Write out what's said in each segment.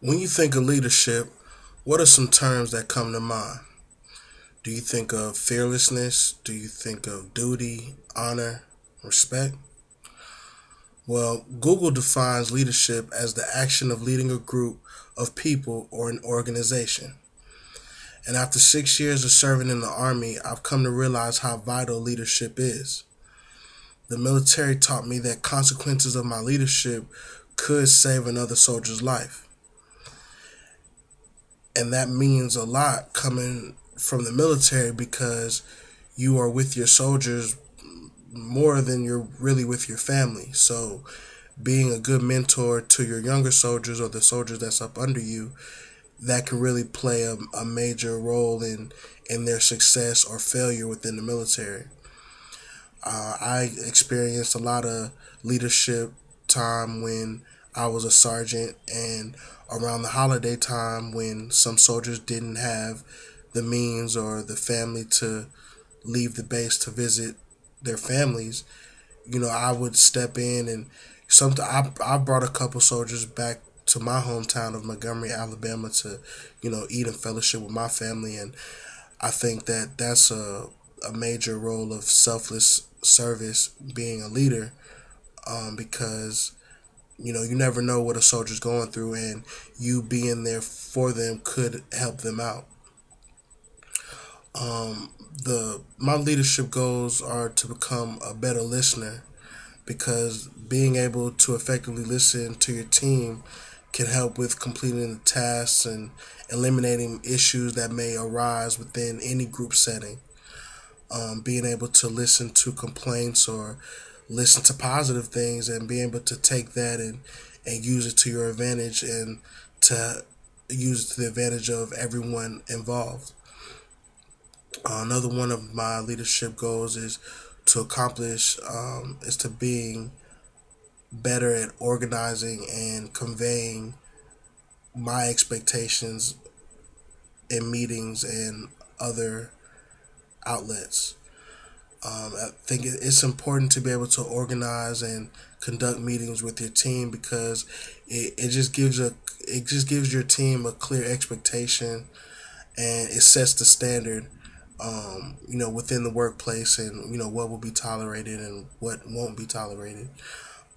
When you think of leadership, what are some terms that come to mind? Do you think of fearlessness? Do you think of duty, honor, respect? Well, Google defines leadership as the action of leading a group of people or an organization. And after 6 years of serving in the Army, I've come to realize how vital leadership is. The military taught me that consequences of my leadership could save another soldier's life. And that means a lot coming from the military because you are with your soldiers more than you're really with your family. So being a good mentor to your younger soldiers or the soldiers that's up under you, that can really play a major role in their success or failure within the military. I experienced a lot of leadership time when I was a sergeant, and around the holiday time when some soldiers didn't have the means or the family to leave the base to visit their families, I would step in and I brought a couple soldiers back to my hometown of Montgomery, Alabama to, eat and fellowship with my family. And I think that that's a major role of selfless service, being a leader, because you never know what a soldier's going through, and you being there for them could help them out. My leadership goals are to become a better listener, because being able to effectively listen to your team can help with completing the tasks and eliminating issues that may arise within any group setting. Being able to listen to complaints or listen to positive things and be able to take that and use it to your advantage and to use it to the advantage of everyone involved. Another one of my leadership goals is to accomplish is to being better at organizing and conveying my expectations in meetings and other outlets. I think it's important to be able to organize and conduct meetings with your team because it just gives your team a clear expectation, and it sets the standard, within the workplace, and what will be tolerated and what won't be tolerated.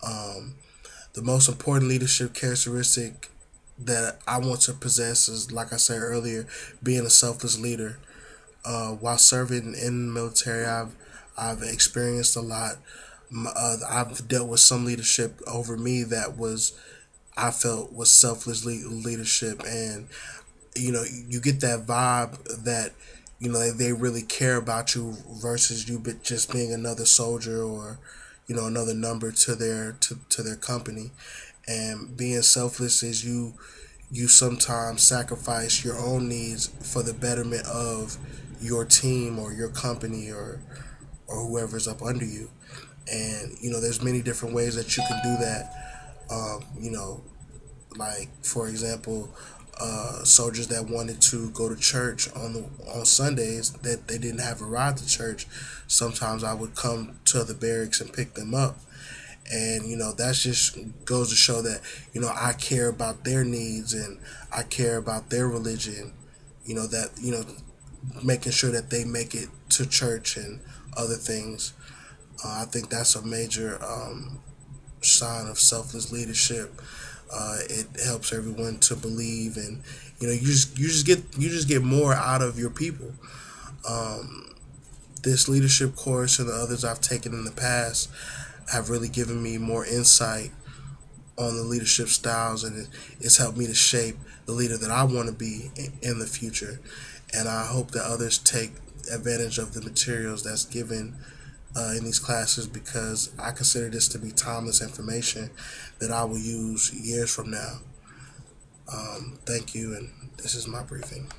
The most important leadership characteristic that I want to possess is, like I said earlier, being a selfless leader. While serving in the military, I've experienced a lot. I've dealt with some leadership over me that I felt was selfless leadership, and you get that vibe that they really care about you versus you just being another soldier or another number to their company. And being selfless is you sometimes sacrifice your own needs for the betterment of your team or your company or whoever's up under you. And there's many different ways that you can do that. Like, for example, soldiers that wanted to go to church on Sundays that they didn't have a ride to church. Sometimes I would come to the barracks and pick them up, and that just goes to show that I care about their needs and I care about their religion. That making sure that they make it to church and other things. I think that's a major sign of selfless leadership. It helps everyone to believe, and you just get more out of your people. This leadership course and the others I've taken in the past have really given me more insight on the leadership styles, and it's helped me to shape the leader that I want to be in the future. And I hope that others take advantage of the materials that's given in these classes, because I consider this to be timeless information that I will use years from now. Thank you, and this is my briefing.